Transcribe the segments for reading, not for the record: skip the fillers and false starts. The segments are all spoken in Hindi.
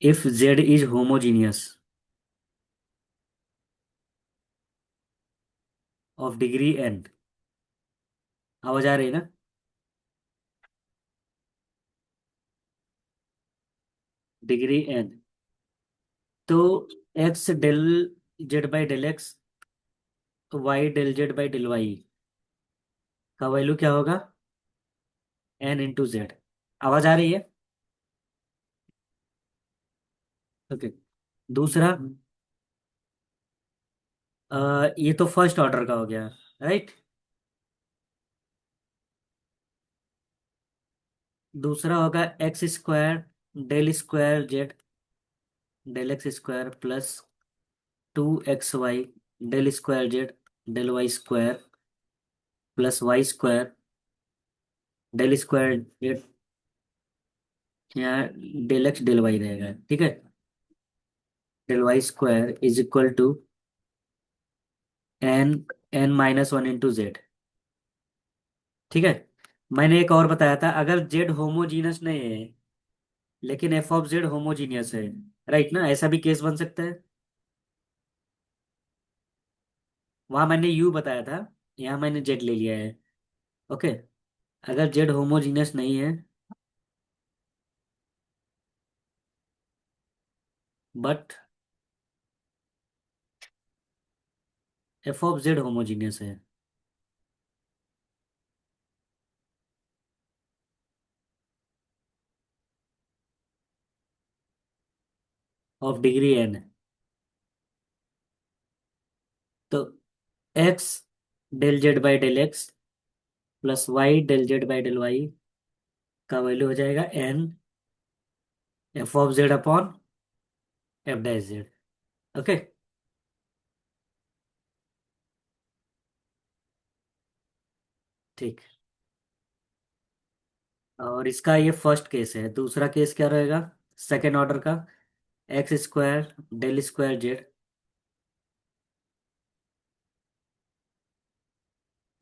If Z is homogeneous of degree N. आवाज आ रही है ना? Degree N. तो x del Z by del X, Y del Z by del Y का वैल्यू क्या होगा? N into Z. आवाज आ रही है? ओके। दूसरा, ये तो फर्स्ट ऑर्डर का हो गया, राइट। दूसरा होगा x square del square z del x square plus 2xy del square z del y square plus y square del square z, यहाँ डेल एक्स डेल वाई रहेगा, ठीक है। Del y square is equal to n n minus one into z, ठीक है। मैंने एक और बताया था, अगर जेड होमोजीनस नहीं है लेकिन एफ ऑफ जेड होमोजीनियस है, राइट ना, ऐसा भी केस बन सकता है। वहां मैंने यू बताया था, यहाँ मैंने जेड ले लिया है। ओके। अगर जेड होमोजीनियस नहीं है but F of z homogeneous है ऑफ डिग्री एन, तो x del Z by del x plus Y del Z by del Y का वैल्यू हो जाएगा n f of z upon f dash z. Okay. ठीक। और इसका ये फर्स्ट केस है। दूसरा केस क्या रहेगा सेकेंड ऑर्डर का? X square del square z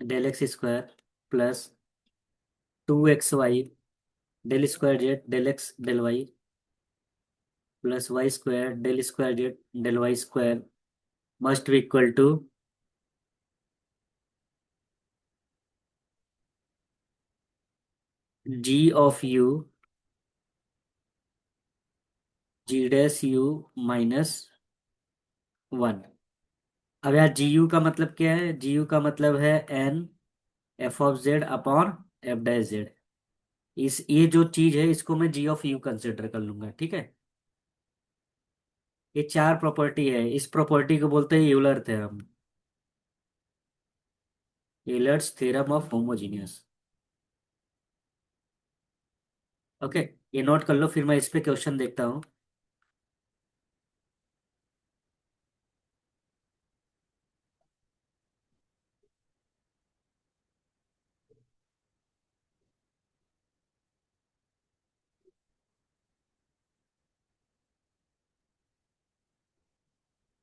del x square plus 2xy del square z del x del y plus y square del square z del y square must be equal to g of u g dash u minus one. अब यार जी यू का मतलब क्या है? जी यू का मतलब है n f of z upon f dash z. इस ये जो चीज है इसको मैं जी ऑफ यू कंसिडर कर लूंगा, ठीक है। ये चार प्रॉपर्टी है, इस प्रॉपर्टी को बोलते हैं Euler theorem, Euler's theorem of homogeneous. Okay. ये नोट कर लो, फिर मैं इस पे क्वेश्चन देखता हूँ।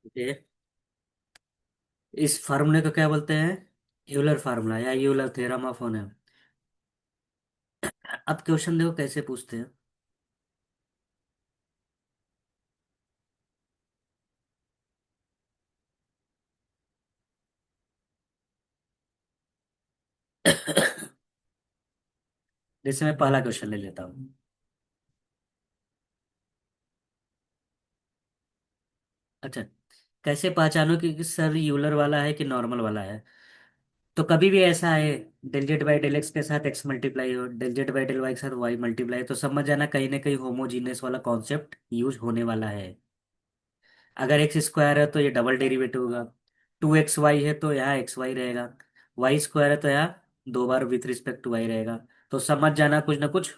ओके। इस फार्मूले को क्या बोलते हैं? यूलर फार्मूला या यूलर थ्योरम ऑफ होने। अब क्वेश्चन देखो कैसे पूछते हैं। जैसे मैं पहला क्वेश्चन ले लेता हूँ। अच्छा, कैसे पहचानो कि सर यूलर वाला है कि नॉर्मल वाला है? तो कभी भी ऐसा है, del Z by del x के साथ एक्स मल्टीप्लाई हो, del Z by del y के साथ वाई मल्टीप्लाई, तो समझ जाना कहीं ना कहीं होमोजीनियस वाला कॉन्सेप्ट यूज होने वाला है। अगर एक्स स्क्वायर है तो ये डबल डेरिवेटिव होगा, 2xy है तो यहाँ एक्स वाई रहेगा, वाई स्क्वायर है तो यहाँ दो bar with respect to Y रहेगा। तो समझ जाना कुछ ना कुछ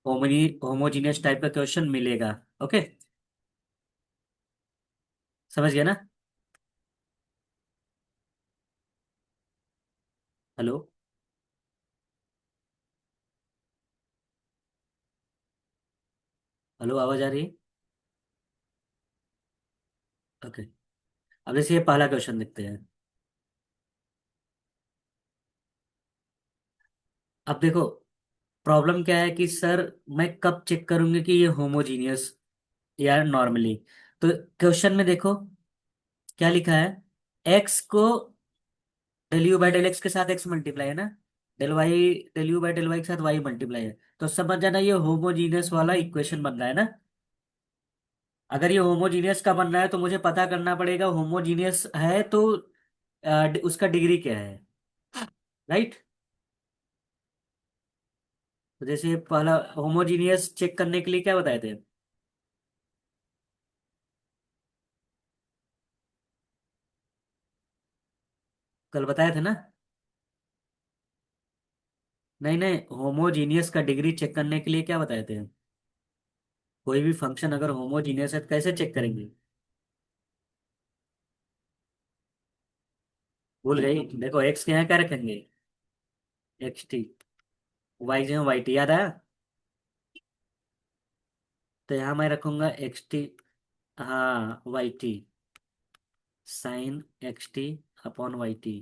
होमोजीनियस टाइप का क्वेश्चन मिलेगा। ओके। समझ गया ना? हेलो? हेलो, आवाज आ रही है? ओके। अब जैसे ये पहला क्वेश्चन देखते हैं। अब देखो, प्रॉब्लम क्या है कि सर मैं कब चेक करूंगी कि ये होमोजीनियस या नॉर्मली। तो क्वेश्चन में देखो क्या लिखा है। एक्स को del you by del x के साथ एक्स मल्टीप्लाई है ना, del y del you by del y के साथ वाई मल्टीप्लाई है। तो समझ जाना ये होमोजीनियस वाला इक्वेशन बन रहा है ना। अगर ये होमोजीनियस का बन रहा है तो मुझे पता करना पड़ेगा होमोजीनियस है तो उसका डिग्री क्या है। राइट। तो जैसे पहला होमोजीनियस चेक करने के लिए क्या बताए थे। कल बताए थे ना। नहीं नहीं, होमोजीनियस का डिग्री चेक करने के लिए क्या बताए थे। कोई भी फंक्शन अगर होमोजीनियस है तो कैसे चेक करेंगे। भूल गई। देखो एक्स के यहाँ क्या रखेंगे, एक्स टी। वाई जो वाई टी याद आया। तो यहाँ मैं रखूंगा एक्स टी। हाँ y t, sine x t upon y t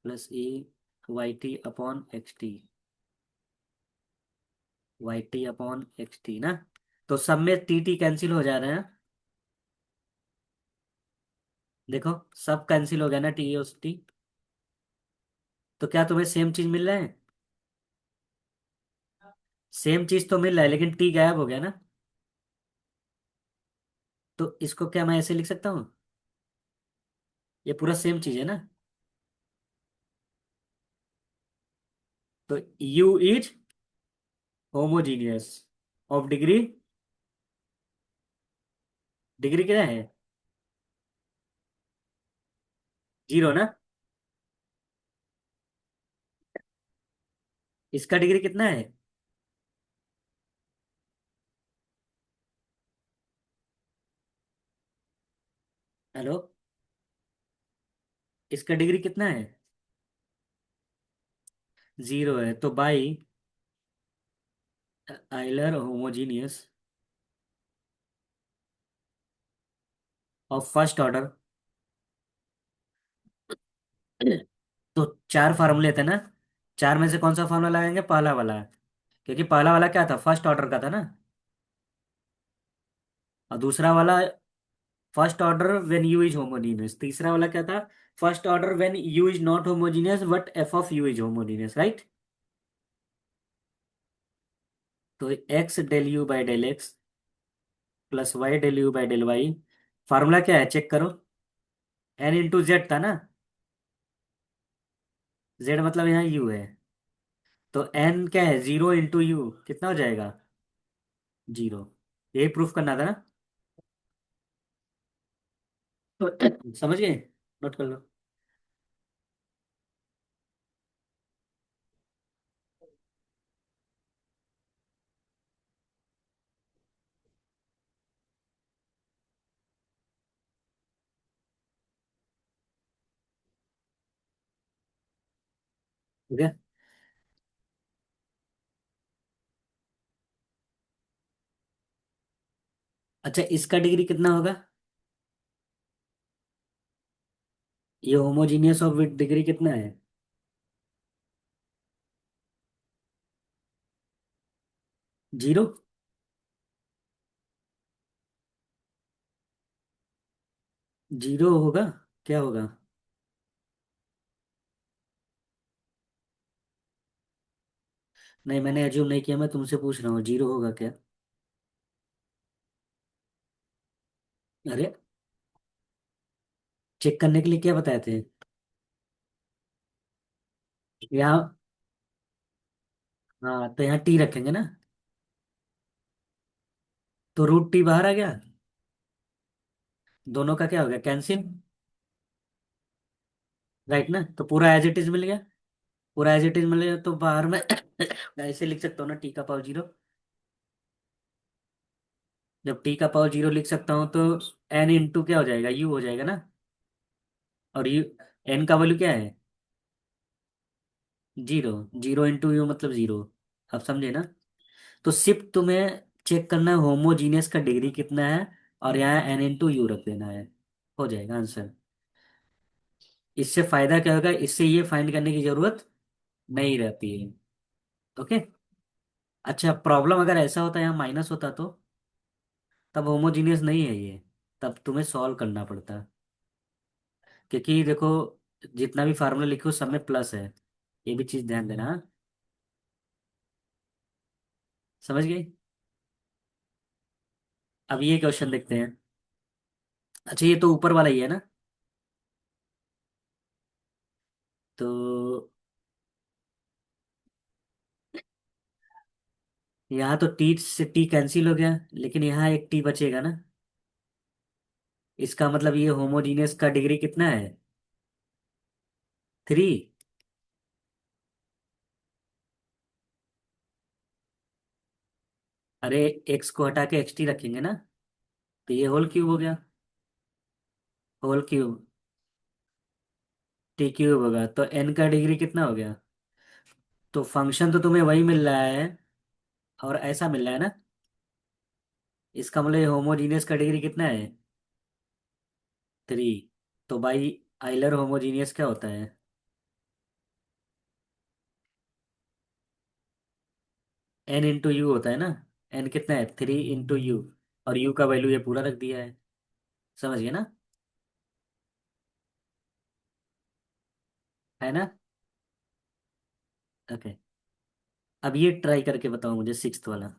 plus e y t upon x t, y t upon x t ना। तो सब में टी टी कैंसिल हो जा रहे हैं। देखो सब कैंसिल हो गया ना, टी और टी। तो क्या तुम्हें सेम चीज मिल रहा है। सेम चीज तो मिल रहा है लेकिन टी गायब हो गया ना। तो इसको क्या मैं ऐसे लिख सकता हूँ, ये पूरा सेम चीज है ना। तो u is homogeneous of degree, degree क्या है, जीरो ना। इसका डिग्री कितना है। हेलो। इसका डिग्री कितना है, जीरो है। तो by Euler homogeneous of first order. तो चार फार्मूले थे ना, चार में से कौन सा फार्मूला लगाएंगे, पहला वाला। क्योंकि पहला वाला क्या था, फर्स्ट ऑर्डर का था ना। और दूसरा वाला first order when U is homogeneous. तीसरा वाला क्या था, first order when U is not homogeneous but F of U is homogeneous, right. तो x del you by del x plus Y del you by del Y. Formula क्या है चेक करो, एन इंटू जेड था ना। जेड मतलब यहाँ यू है। तो एन क्या है, जीरो इंटू यू कितना हो जाएगा, जीरो। यही प्रूफ करना था ना। तो समझ गए, नोट कर लो। ठीक है। अच्छा इसका डिग्री कितना होगा, ये होमोजीनियस ऑफ विद डिग्री कितना है, जीरो। जीरो होगा, क्या होगा। नहीं मैंने एज्यूम नहीं किया, मैं तुमसे पूछ रहा हूँ जीरो होगा क्या। अरे चेक करने के लिए क्या बताए थे। यहाँ, हाँ तो यहाँ टी रखेंगे ना। तो रूट टी बाहर आ गया, दोनों का क्या हो गया, कैंसिल। राइट ना, तो पूरा एज इट इज मिल गया। पूरा एज इट इज मिल गया तो बाहर में मैं ऐसे लिख सकता हूँ ना, टी का पावर जीरो। जब टी का पावर जीरो लिख सकता हूँ तो एन इंटू क्या हो जाएगा, यू हो जाएगा ना। और यू, एन का वैल्यू क्या है, जीरो। जीरो इंटू यू मतलब जीरो। आप समझे ना। तो सिर्फ तुम्हें चेक करना है होमोजीनियस का डिग्री कितना है, और यहाँ एन इंटू यू रख देना है, हो जाएगा आंसर। इससे फायदा क्या होगा, इससे ये फाइंड करने की जरूरत नहीं रहती है। ओके। अच्छा प्रॉब्लम अगर ऐसा होता है यहाँ माइनस होता तो। तब होमोजीनियस नहीं है ये। तब तुम्हें सॉल्व करना पड़ता, क्योंकि देखो जितना भी फार्मूला लिखो सब में प्लस है। ये भी चीज ध्यान देना, हाँ? समझ गई? अब ये क्वेश्चन देखते हैं। अच्छा, ये तो ऊपर वाला ही है ना? तो यहाँ तो टी से टी कैंसिल हो गया, लेकिन यहाँ एक टी बचेगा ना। इसका मतलब ये होमोजीनियस का डिग्री कितना है? 3। अरे, एक्स को हटा के एक्स टी रखेंगे ना, तो ये होल क्यूब हो गया। होल क्यूब टी क्यूब होगा, तो एन का डिग्री कितना हो गया? तो फंक्शन तो तुम्हें वही मिल रहा है, और ऐसा मिल रहा है ना। इसका मतलब होमोजीनियस का डिग्री कितना है? 3। तो भाई, आइलर होमोजीनियस क्या होता है? एन इंटू यू होता है ना। एन कितना है? 3 इंटू यू। और यू का वैल्यू ये पूरा रख दिया है। समझ गए ना? है ना? ओके। अब ये ट्राई करके बताओ मुझे, सिक्स्थ वाला।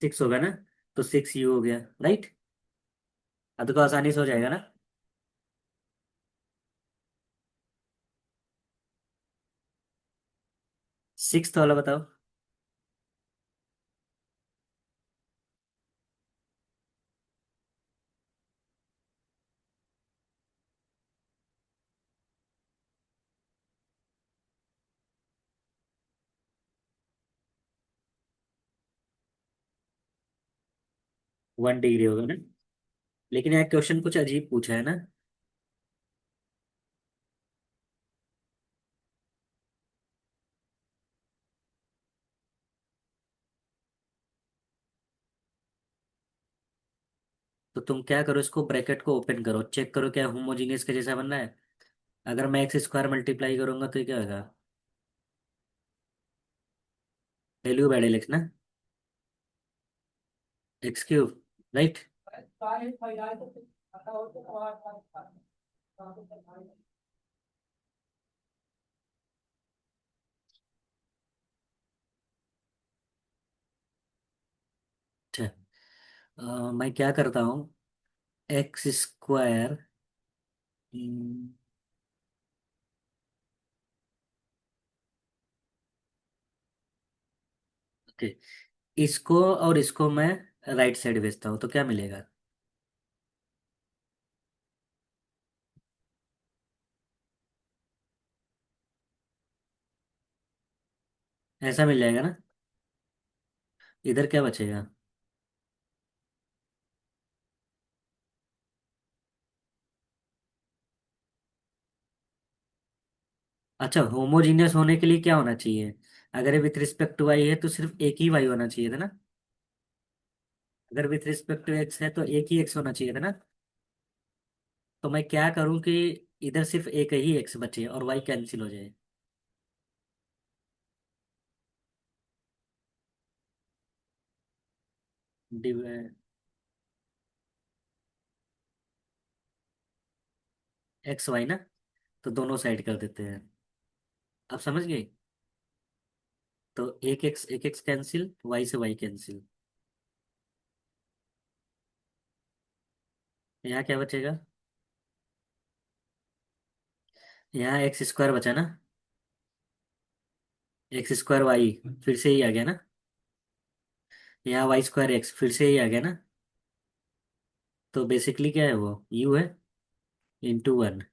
6 होगा ना, तो 6 यू हो गया, राइट? अब तो आसानी से हो जाएगा ना। सिक्स्थ वाला बताओ। 1 डिग्री होगा ना। लेकिन यार क्वेश्चन कुछ अजीब पूछा है ना। तो तुम क्या करो, इसको ब्रैकेट को ओपन करो, चेक करो क्या होमोजीनियस के जैसा बन रहा है। अगर मैं एक्स स्क्वायर मल्टीप्लाई करूंगा तो ये क्या होगा? वैल्यू बाय एक्स ना। X cube, right? अच्छा, मैं क्या करता हूँ, एक्स स्क्वायर, ओके, इसको और इसको मैं राइट साइड भेजता हूँ तो क्या मिलेगा? ऐसा मिल जाएगा ना। इधर क्या बचेगा? अच्छा, होमोजीनियस होने के लिए क्या होना चाहिए? अगर ये विथ रिस्पेक्ट टू वाई है तो सिर्फ एक ही वाई होना चाहिए था ना। अगर विथ रिस्पेक्ट टू एक्स है तो एक ही एक्स होना चाहिए था ना। तो मैं क्या करूं कि इधर सिर्फ एक ही एक्स बचे और वाई कैंसिल हो जाए। एक्स वाई ना, तो दोनों साइड कर देते हैं। आप समझ गए? तो एक एक्स कैंसिल, वाई से वाई कैंसिल। यहाँ क्या बचेगा? यहाँ एक्स स्क्वायर बचा ना। एक्स स्क्वायर वाई फिर से ही आ गया ना। यहाँ वाई स्क्वायर एक्स फिर से ही आ गया ना। तो बेसिकली क्या है वो, यू है इंटू 1।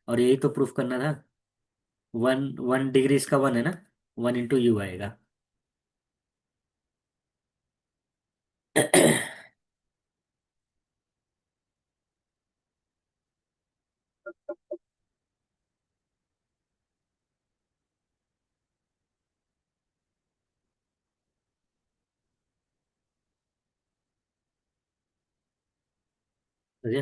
और यही तो प्रूफ करना था। 1 1 डिग्री इसका 1 है ना। 1 इंटू यू आएगा। समझे?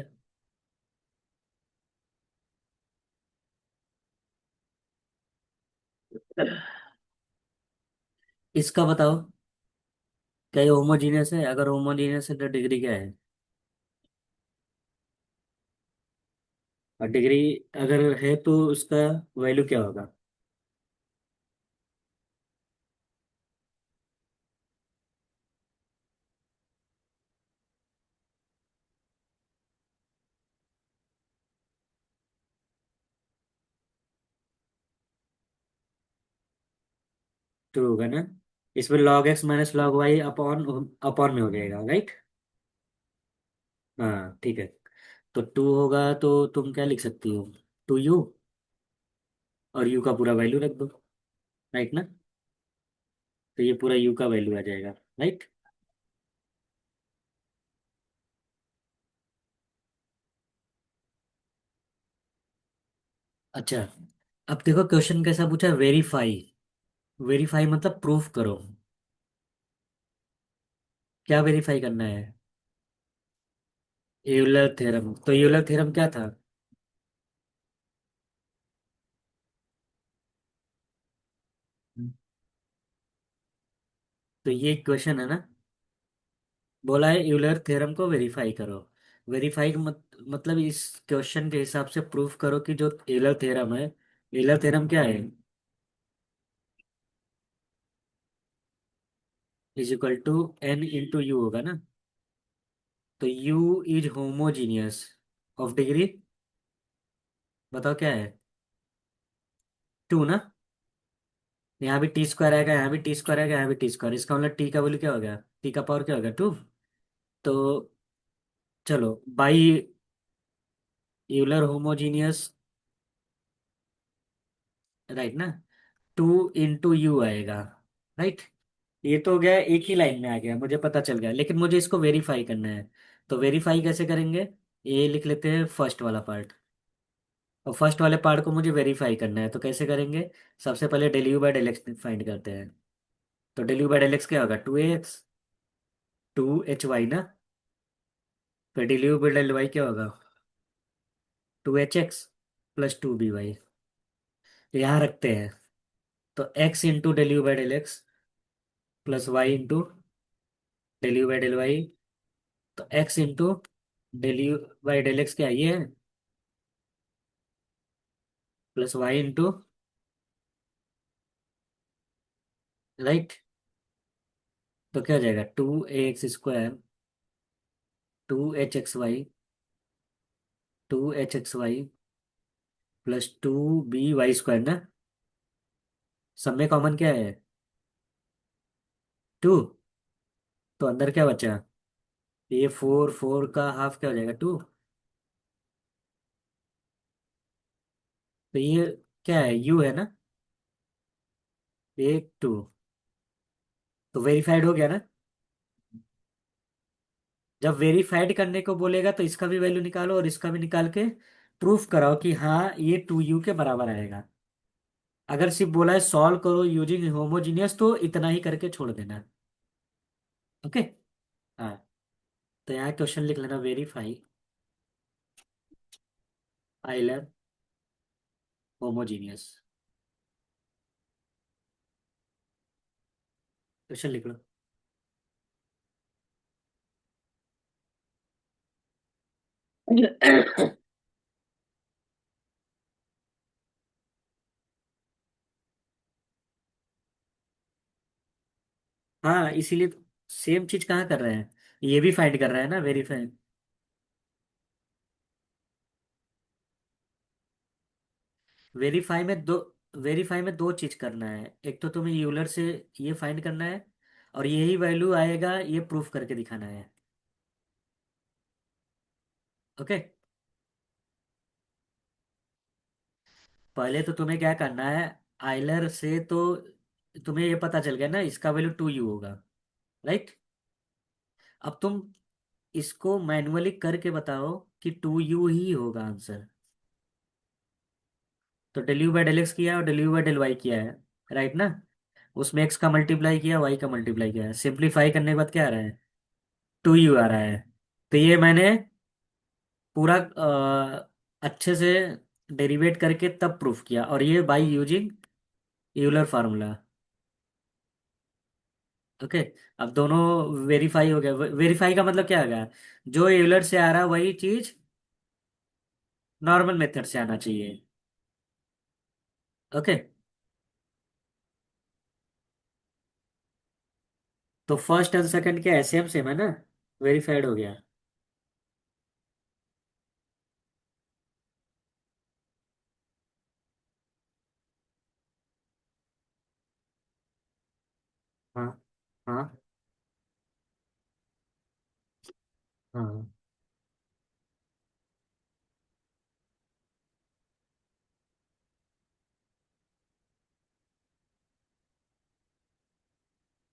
इसका बताओ, क्या ये होमोजीनियस है? अगर होमोजीनियस है तो डिग्री क्या है? और डिग्री अगर है तो उसका वैल्यू क्या होगा? 2 होगा ना? इसमें log x minus log y upon upon में हो जाएगा, राइट? हाँ ठीक है। तो 2 होगा तो तुम क्या लिख सकती हो? 2u, और u का पूरा वैल्यू रख दो, राइट ना? तो ये पूरा u का वैल्यू आ जाएगा, राइट? अच्छा, अब देखो क्वेश्चन कैसा पूछा, वेरीफाई। वेरीफाई मतलब प्रूफ करो। क्या वेरीफाई करना है? Euler theorem. तो यूलर थ्योरम क्या था? तो ये क्वेश्चन है ना, बोला है यूलर थ्योरम को वेरीफाई करो। वेरीफाई मतलब इस क्वेश्चन के हिसाब से प्रूफ करो कि जो यूलर थ्योरम है, यूलर थ्योरम क्या है? Is equal to n into u होगा ना? तो u is homogeneous of degree, बताओ क्या है? 2 ना? यहाँ भी टी स्क्वायर आएगा, यहाँ भी टी स्क्वायर आएगा, यहाँ भी टी स्क्वायर, इसका मतलब टी का वैल्यू क्या हो गया? टी का पावर क्या हो गया? 2। तो चलो, बाई यूलर होमोजीनियस, राइट ना? 2 इंटू यू आएगा, राइट? ये तो हो गया, एक ही लाइन में आ गया, मुझे पता चल गया, लेकिन मुझे इसको वेरीफाई करना है। तो वेरीफाई कैसे करेंगे? ये लिख लेते हैं फर्स्ट वाला पार्ट। और फर्स्ट वाले पार्ट को मुझे वेरीफाई करना है, तो कैसे करेंगे? सबसे पहले del you by del x find करते हैं। तो del you by del x क्या होगा? 2ax, 2hy ना? फिर del you by del y क्या होगा? 2hx plus 2by। यहाँ रखते हैं। तो x into del you by del x plus y into del you by del y. तो x into del you by del x क्या है? ये है, प्लस वाई इंटू, राइट? तो क्या हो जाएगा? 2ax square, 2hxy, 2hxy plus 2by square ना? सब में कॉमन क्या है? 2। तो अंदर क्या बचा? ये 4, 4 का हाफ क्या हो जाएगा? 2। तो ये क्या है? यू है ना? 1 2। तो वेरीफाइड हो गया ना? जब वेरीफाइड करने को बोलेगा तो इसका भी वैल्यू निकालो और इसका भी निकाल के प्रूफ कराओ कि हाँ ये 2u के बराबर आएगा। अगर सिर्फ बोला है सॉल्व करो यूजिंग होमोजीनियस तो इतना ही करके छोड़ देना। ओके। हाँ, तो यहाँ क्वेश्चन लिख लेना, वेरीफाई आइलर होमोजीनियस। क्वेश्चन लिख लो। हाँ, इसीलिए सेम चीज कहाँ कर रहे हैं, ये भी फाइंड कर रहा है ना, वेरीफाई। वेरीफाई में दो वेरीफाई में दो चीज करना है, एक तो तुम्हें यूलर से ये फाइंड करना है, और यही वैल्यू आएगा ये प्रूफ करके दिखाना है। ओके। पहले तो तुम्हें क्या करना है, आइलर से तो तुम्हें ये पता चल गया ना इसका वैल्यू 2u होगा, राइट? अब तुम इसको मैन्युअली करके बताओ कि 2u ही होगा आंसर। तो del you by del x किया और del you by del y किया है, राइट ना? उसमें एक्स का मल्टीप्लाई किया, वाई का मल्टीप्लाई किया, सिंप्लीफाई करने के बाद क्या आ रहा है? 2u आ रहा है। तो ये मैंने पूरा अच्छे से डेरिवेट करके तब प्रूफ किया, और ये by using Euler formula. Okay. अब दोनों वेरीफाई हो गया। वेरीफाई का मतलब क्या आ गया? जो यूलर से आ रहा है वही चीज नॉर्मल मेथड से आना चाहिए। ओके। तो फर्स्ट एंड सेकंड के एसएम सेम है ना? वेरीफाइड हो गया। हाँ हाँ हाँ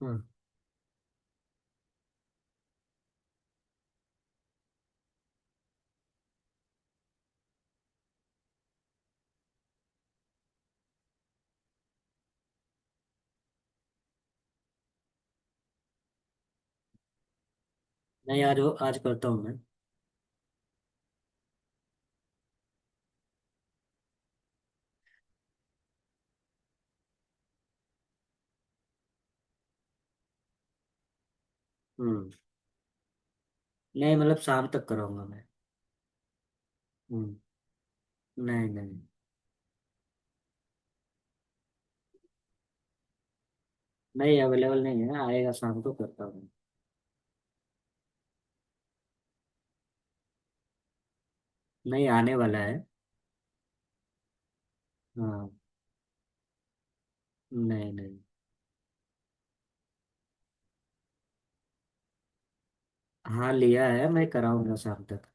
हाँ। नहीं, आज करता हूँ मैं। हम्म। नहीं, मतलब शाम तक कराऊंगा मैं। हम्म। नहीं नहीं। नहीं, अवेलेबल नहीं है, आएगा शाम को करता हूँ। नहीं, आने वाला है। हाँ। नहीं नहीं। हाँ, लिया है, मैं कराऊंगा शाम तक।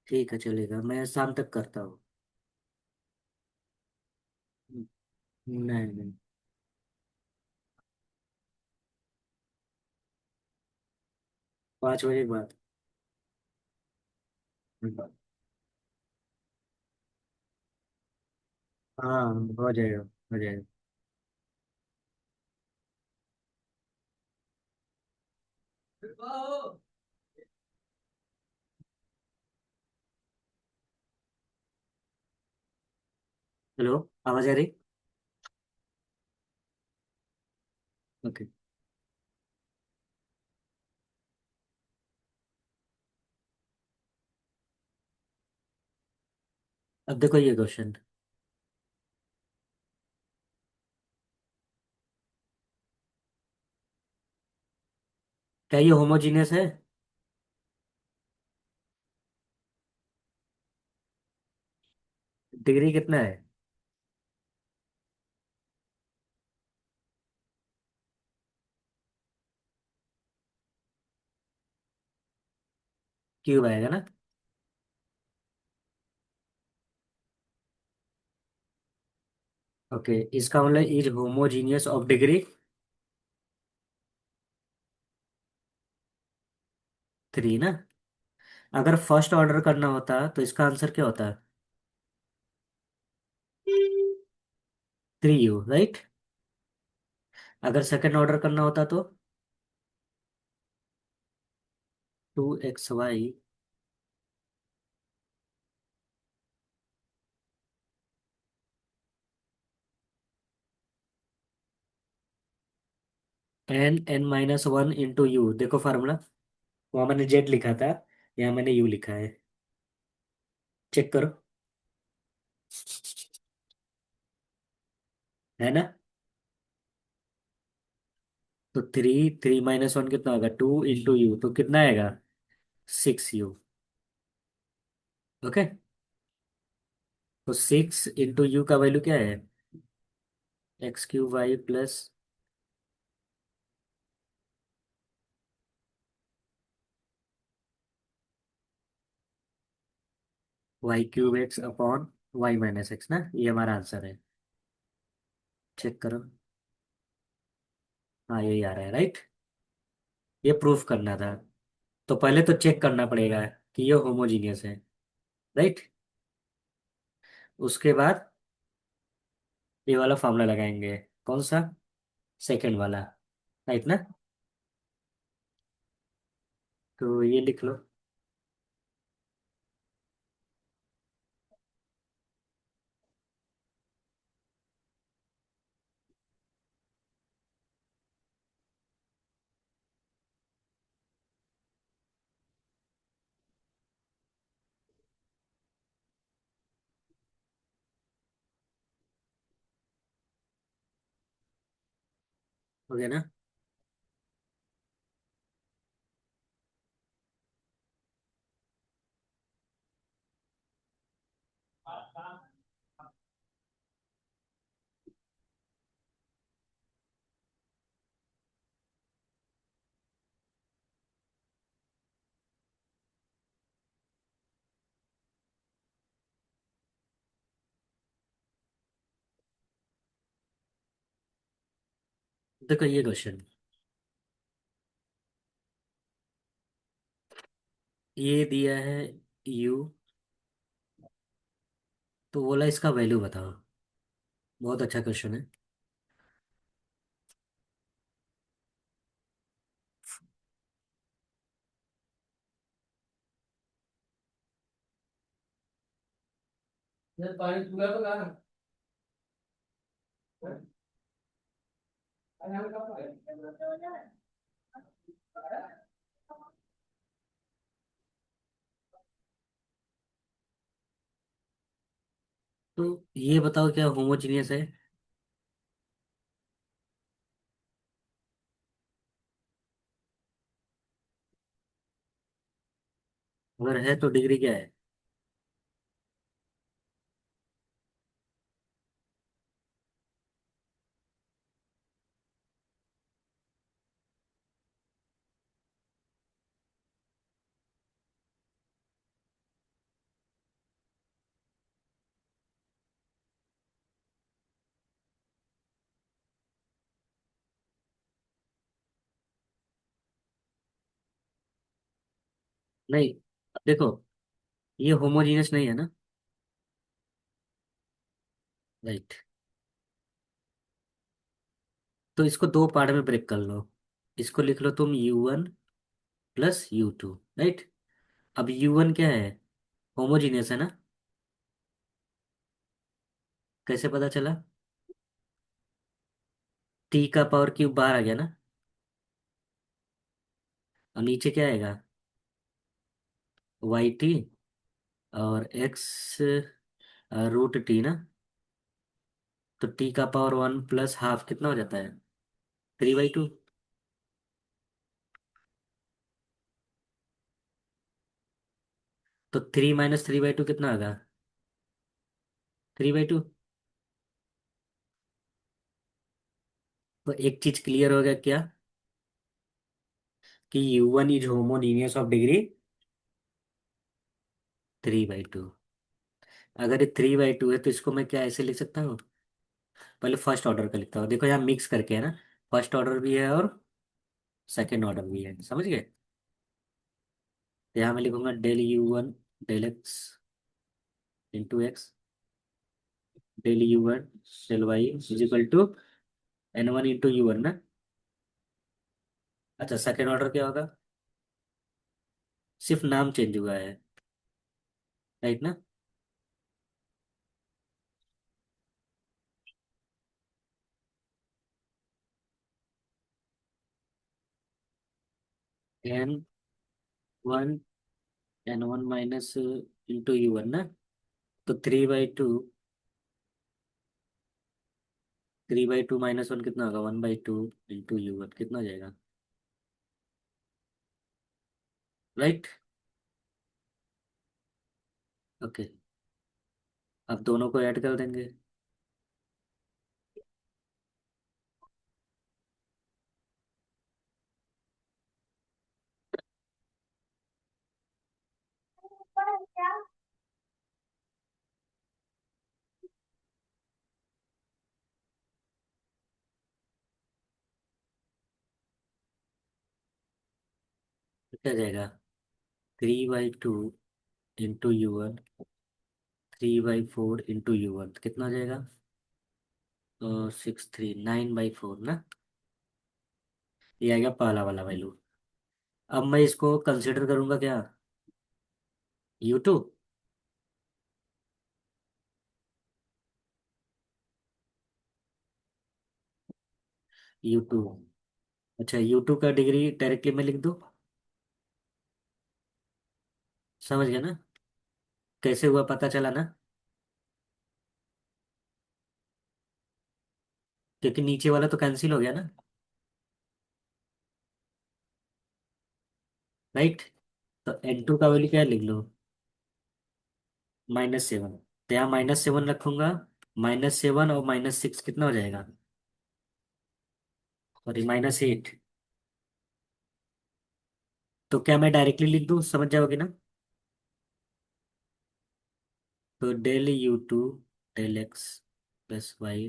ठीक है, चलेगा, मैं शाम तक करता हूँ। नहीं नहीं। 5 बजे के बाद। हाँ, हो जाएगा हो जाएगा। हेलो, आवाज आ रही? ओके। अब देखो ये क्वेश्चन। क्या ये होमोजीनियस है? डिग्री कितना है? क्यूब आएगा ना? ओके, इसका मतलब इज होमोजीनियस ऑफ डिग्री 3 ना? अगर फर्स्ट ऑर्डर करना होता तो इसका आंसर क्या होता? 3U, right? अगर सेकंड ऑर्डर करना होता तो 2XY n n-1 into you. देखो फार्मूला, वहां मैंने जेड लिखा था, यहाँ मैंने यू लिखा है। चेक करो। है ना? तो 3 3 - 1 कितना होगा? 2 इंटू यू, तो कितना आएगा? 6U। ओके। तो 6 इंटू यू का वैल्यू क्या है? x³ y plus y³ x upon y - x ना, ये हमारा आंसर है। चेक करो। हाँ, यही आ रहा है, राइट? ये प्रूफ करना था। तो पहले तो चेक करना पड़ेगा कि ये होमोजीनियस है, राइट। उसके बाद ये वाला फॉर्मूला लगाएंगे। कौन सा? सेकंड वाला, राइट ना। तो ये लिख लो। हो गया ना। देखो ये क्वेश्चन, ये दिया है u, तो बोला इसका वैल्यू बताओ। बहुत अच्छा क्वेश्चन है। यार पानी पूरा तो कहा। अरे हम कब आए? तो ये बताओ क्या होमोजीनियस है? अगर है तो डिग्री क्या है? नहीं, देखो ये होमोजीनियस नहीं है ना, राइट। तो इसको दो पार्ट में ब्रेक कर लो। इसको लिख लो तुम u1 प्लस u2, राइट। अब u1 क्या है? होमोजीनियस है ना। कैसे पता चला? t का पावर क्यूब बाहर आ गया ना। और नीचे क्या आएगा? yt और x रूट टी ना। तो t का पावर 1 प्लस ½ कितना हो जाता है? 3/2। तो 3 - 3/2 कितना होगा? 3/2। तो एक चीज क्लियर हो गया क्या, कि u1 is homogeneous of degree 3/2। अगर ये 3/2 है तो इसको मैं क्या ऐसे लिख सकता हूँ? पहले फर्स्ट ऑर्डर का लिखता हूँ, देखो यहाँ मिक्स करके है ना। फर्स्ट ऑर्डर भी है और सेकेंड ऑर्डर भी है, समझ गए। तो यहाँ मैं लिखूंगा del u1 del x into x del u1 del y is equal to n1 into u1 ना। अच्छा, सेकेंड ऑर्डर क्या होगा? सिर्फ नाम चेंज हुआ है, राइट ना। n1 n1 minus into u1 ना। तो 3/2 -1 कितना होगा? 1/2 इंटू u1 कितना हो जाएगा, राइट। ओके, अब दोनों को ऐड कर देंगे। क्या जाएगा? 3/2 इंटू U1, 3/4 इंटू U1 कितना हो जाएगा? 9/4 ना। ये आएगा पहला वाला वैल्यू। अब मैं इसको कंसिडर करूंगा क्या? U2। U2। अच्छा, U2 का डिग्री डायरेक्टली मैं लिख दूँ? समझ गया ना? कैसे हुआ पता चला ना? क्योंकि नीचे वाला तो कैंसिल हो गया ना। राइट। तो N2 का वैल्यू क्या लिख लो? -7। तो यहाँ -7 रखूंगा। -7 और -6 कितना हो जाएगा? सॉरी, -8। तो क्या मैं डायरेक्टली लिख दूँ, समझ जाओगे ना? तो del U2 del X plus y,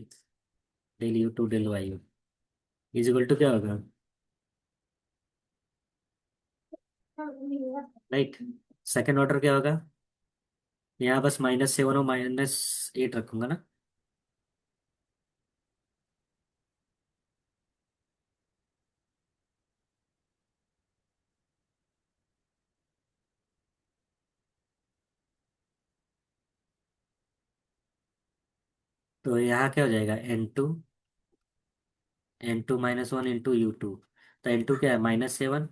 del U2 del Y is equal to क्या होगा? राइट। सेकेंड ऑर्डर क्या होगा? यहाँ बस -7 और -8 रखूंगा ना। तो यहाँ क्या हो जाएगा? N2 into U2। तो N2 क्या है? -7।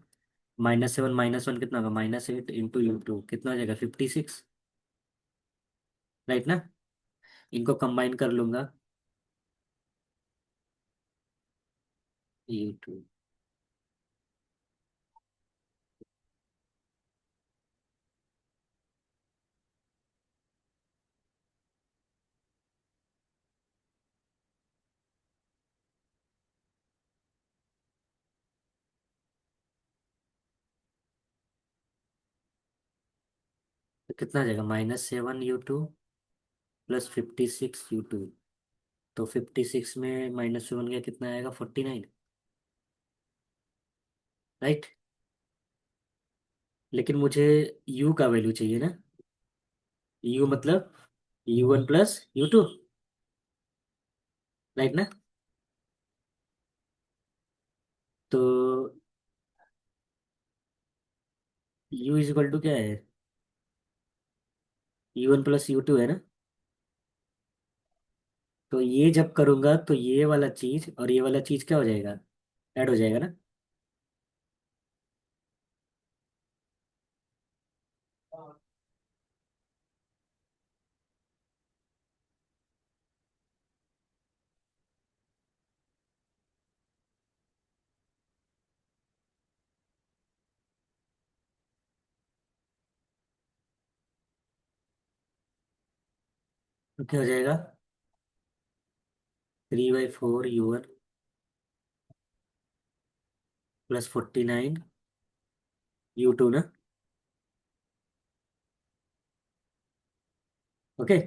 -7 -1 कितना होगा? -8 इंटू U2 कितना हो जाएगा? 56। राइट ना? इनको कंबाइन कर लूंगा। U2। तो कितना आ जाएगा? -7 U2 प्लस 56 U2। तो 56 में -7 का कितना आएगा? 49। राइट। लेकिन मुझे U का वैल्यू चाहिए ना। U मतलब U1 प्लस U2। राइट ना? तो U इज इक्वल टू क्या है? U1 प्लस U2 है ना। तो ये जब करूंगा तो ये वाला चीज और ये वाला चीज क्या हो जाएगा? ऐड हो जाएगा ना। तो क्या हो जाएगा? 3/4 U1 प्लस 49 U2 ना। ओके।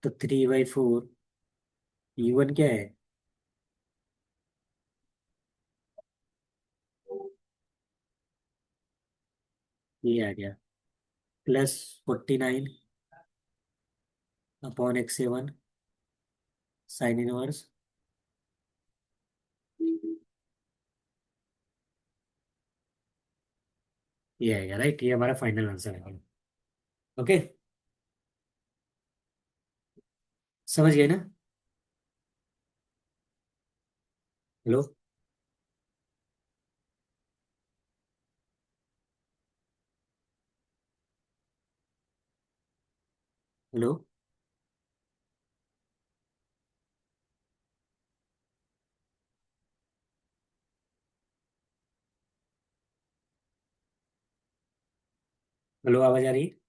तो 3/4 U1 क्या है? ये आ गया। Plus 49/X7 sine inverse. ये आएगा। राइट, ये हमारा फाइनल आंसर है। ओके। समझ गए ना? हेलो। हेलो। हेलो, आवाज आ रही है?